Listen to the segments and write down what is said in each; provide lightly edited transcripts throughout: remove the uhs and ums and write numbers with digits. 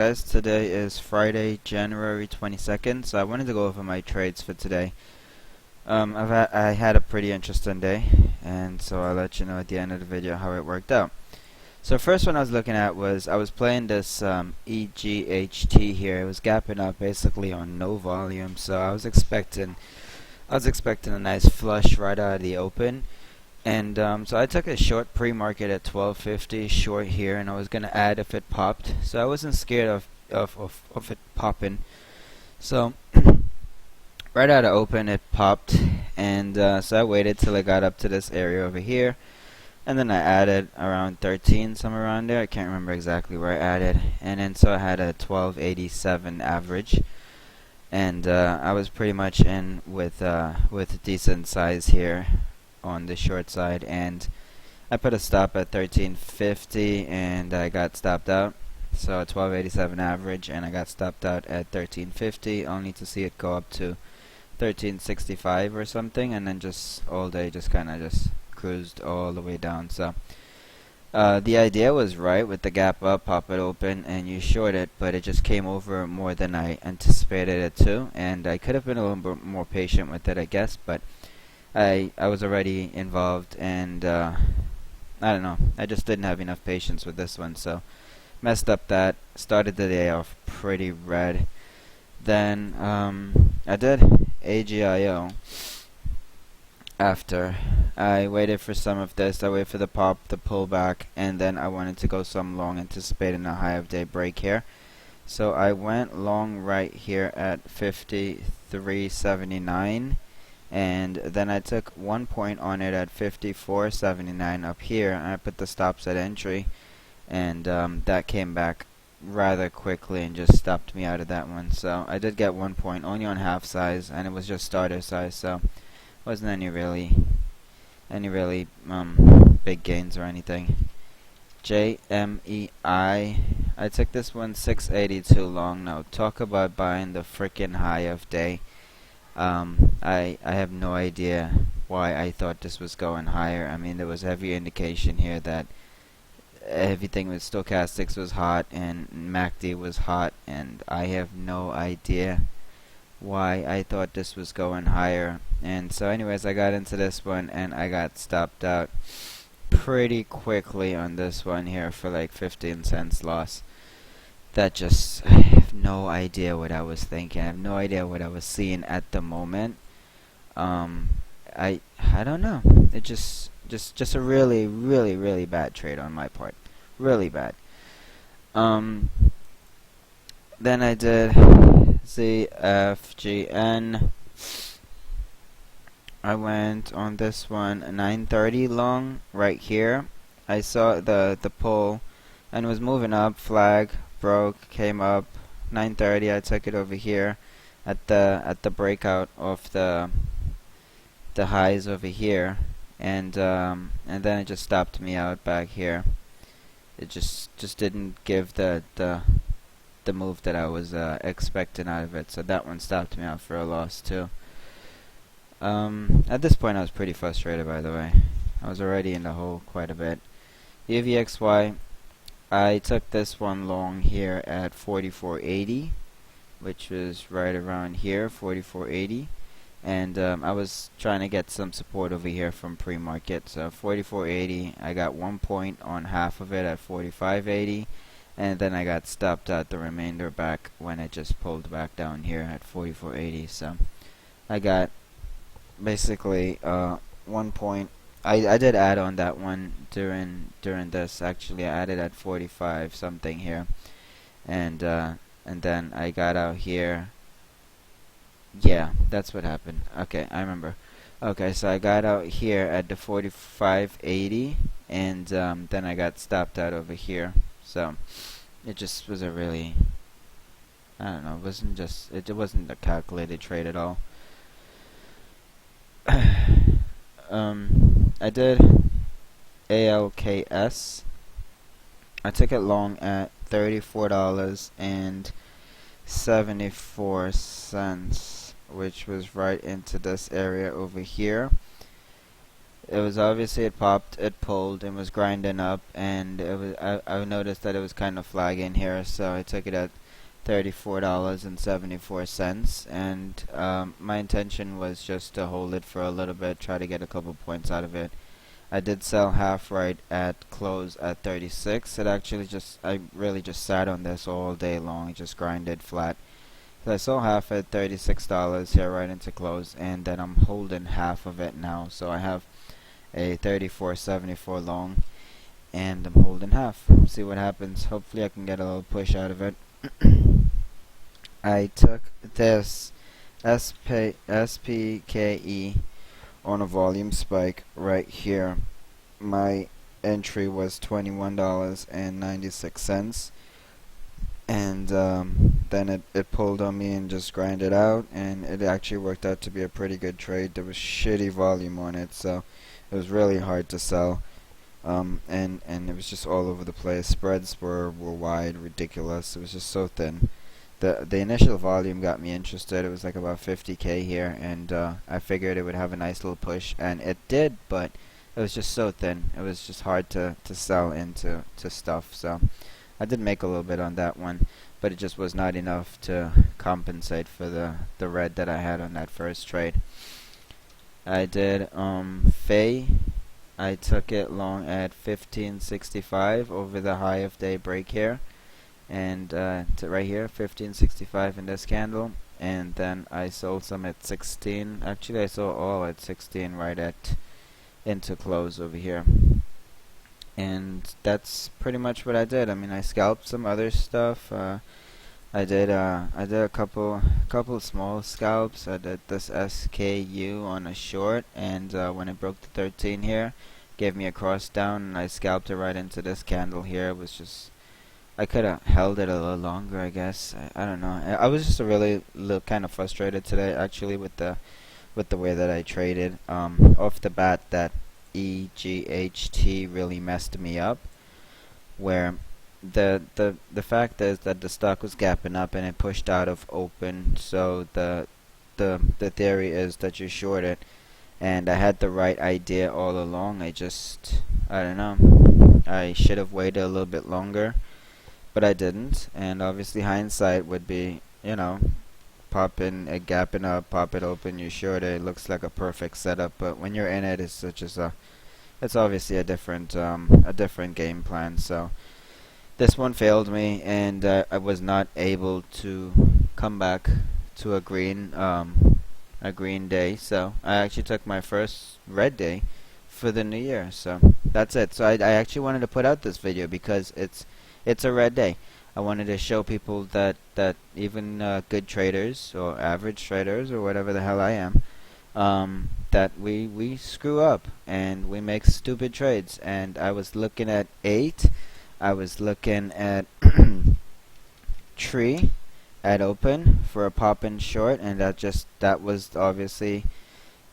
Guys, today is Friday, January 22nd, so I wanted to go over my trades for today. I had a pretty interesting day, and so I'll let you know at the end of the video how it worked out. So first one I was looking at was I was playing this EGHT here. It was gapping up basically on no volume, so I was expecting a nice flush right out of the open. And so I took a short pre-market at 1250 short here, and I was gonna add if it popped. So I wasn't scared of it popping. So right out of open it popped, and so I waited till it got up to this area over here, and then I added around 13, somewhere around there. I can't remember exactly where I added, and then so I had a 1287 average, and I was pretty much in with decent size here on the short side, and I put a stop at 1350 and I got stopped out. So a 1287 average, and I got stopped out at 1350 only to see it go up to 1365 or something, and then just all day just kinda just cruised all the way down. So the idea was right with the gap up, pop it open, and you short it, but it just came over more than I anticipated it to, and I could have been a little bit more patient with it, I guess, but I was already involved, and I don't know, I just didn't have enough patience with this one, so messed up that. Started the day off pretty red. Then I did AGIO after. I waited for some of this. I waited for the pop, the pullback, and then I wanted to go some long, anticipating a high of day break here. So I went long right here at 53.79. And then I took 1 point on it at 54.79 up here, and I put the stops at entry, and that came back rather quickly and just stopped me out of that one. So I did get 1 point, only on half size, and it was just starter size, so wasn't any really big gains or anything. JMEI, I took this one 682 long. Now talk about buying the freaking high of day. I have no idea why I thought this was going higher. I mean, there was heavy indication here that everything with stochastics was hot and MACD was hot, and I have no idea why I thought this was going higher. And so anyways, I got into this one and I got stopped out pretty quickly on this one here for like 15 cents loss. That just, I have no idea what I was thinking. I have no idea what I was seeing at the moment. I don't know. It just a really bad trade on my part. Really bad. Then I did ZFGN. I went on this one 930 long right here. I saw the pull and was moving up, flag broke, came up 930. I took it over here at the breakout of the highs over here, and then it just stopped me out back here. It just didn't give the move that I was expecting out of it, so that one stopped me out for a loss too. At this point I was pretty frustrated, by the way. I was already in the hole quite a bit. UVXY, I took this one long here at 44.80, which was right around here, 44.80, and I was trying to get some support over here from pre-market. So 44.80, I got 1 point on half of it at 45.80, and then I got stopped at the remainder back when it just pulled back down here at 44.80. So I got basically 1 point. I did add on that one during this. Actually, I added at 45 something here, and then I got out here. Yeah, that's what happened. Okay, I remember. Okay, so I got out here at the 45.80, and then I got stopped out over here. So it just was a really, I don't know. It wasn't a calculated trade at all. I did ALKS. I took it long at $34.74, which was right into this area over here. it was obviously, it popped, it pulled, and was grinding up, and it was, I noticed that it was kind of flagging here, so I took it at $34.74, and my intention was just to hold it for a little bit, try to get a couple points out of it. I did sell half right at close at 36. It actually I really just sat on this all day long, just grinded flat. So I sold half at $36 here right into close, and then I'm holding half of it now. So I have a 34.74 long, and I'm holding half. See what happens. Hopefully I can get a little push out of it. I took this SPKE on a volume spike right here. My entry was $21.96, and then it pulled on me and just grinded out, and it actually worked out to be a pretty good trade. There was shitty volume on it, so it was really hard to sell, and it was just all over the place. Spreads were wide, ridiculous. It was just so thin. The initial volume got me interested. It was like about 50k here, and I figured it would have a nice little push, and it did, but it was just so thin. It was just hard to sell into stuff. So I did make a little bit on that one, but it just was not enough to compensate for the red that I had on that first trade. I did FEYE. I took it long at 1565 over the high of day break here, and to right here, 1565 in this candle, and then I sold some at 16. Actually, I sold all at 16 right at into close over here, and that's pretty much what I did. I mean, I scalped some other stuff. I did a couple small scalps. I did this SKU on a short, and when it broke the 13 here, gave me a cross down, and I scalped it right into this candle here. It was just, I could have held it a little longer, I guess. I don't know. I was just really kind of frustrated today, actually, with the way that I traded. Off the bat, that EGHT really messed me up, where the fact is that the stock was gapping up and it pushed out of open. So the theory is that you short it, and I had the right idea all along. I don't know. I should have waited a little bit longer, but I didn't. And obviously hindsight would be, you know, pop in a gapping up, pop it open, you short it. It looks like a perfect setup, but when you're in it, it's obviously a different game plan. So this one failed me, and I was not able to come back to a green day. So I actually took my first red day for the new year. So that's it. So I actually wanted to put out this video because it's a red day. I wanted to show people that even good traders or average traders or whatever the hell I am, that we screw up and we make stupid trades. And I was looking at 8. I was looking at tree at open for a pop-in short, and that was obviously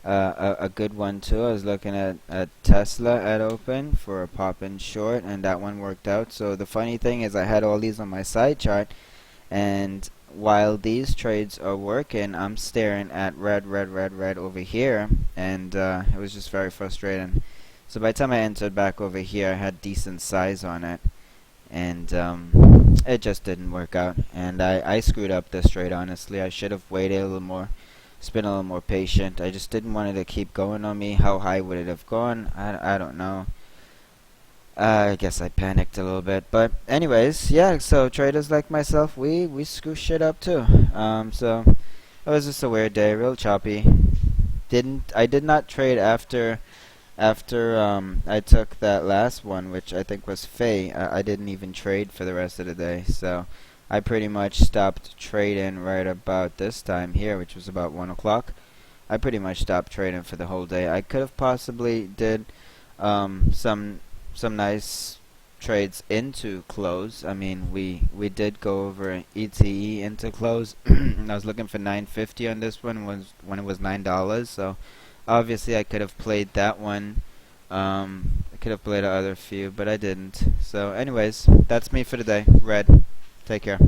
a good one too. I was looking at Tesla at open for a pop-in short, and that one worked out. So the funny thing is I had all these on my side chart, and while these trades are working, I'm staring at red over here, and it was just very frustrating. So by the time I entered back over here, I had decent size on it, and it just didn't work out, and I screwed up this trade. Honestly, I should have waited a little more, been a little more patient. I just didn't want it to keep going on me. How high would it have gone? I don't know. I guess I panicked a little bit, but anyways, yeah. So traders like myself, we screw shit up too. So it was just a weird day, real choppy. I did not trade after I took that last one, which I think was FEYE. I didn't even trade for the rest of the day, so I pretty much stopped trading right about this time here, which was about 1 o'clock. I pretty much stopped trading for the whole day. I could have possibly did some nice trades into close. I mean, we did go over ETE into close. I was looking for 950 on this one when it was $9. So obviously I could have played that one. I could have played the other few, but I didn't. So anyways, that's me for today. Red. Take care.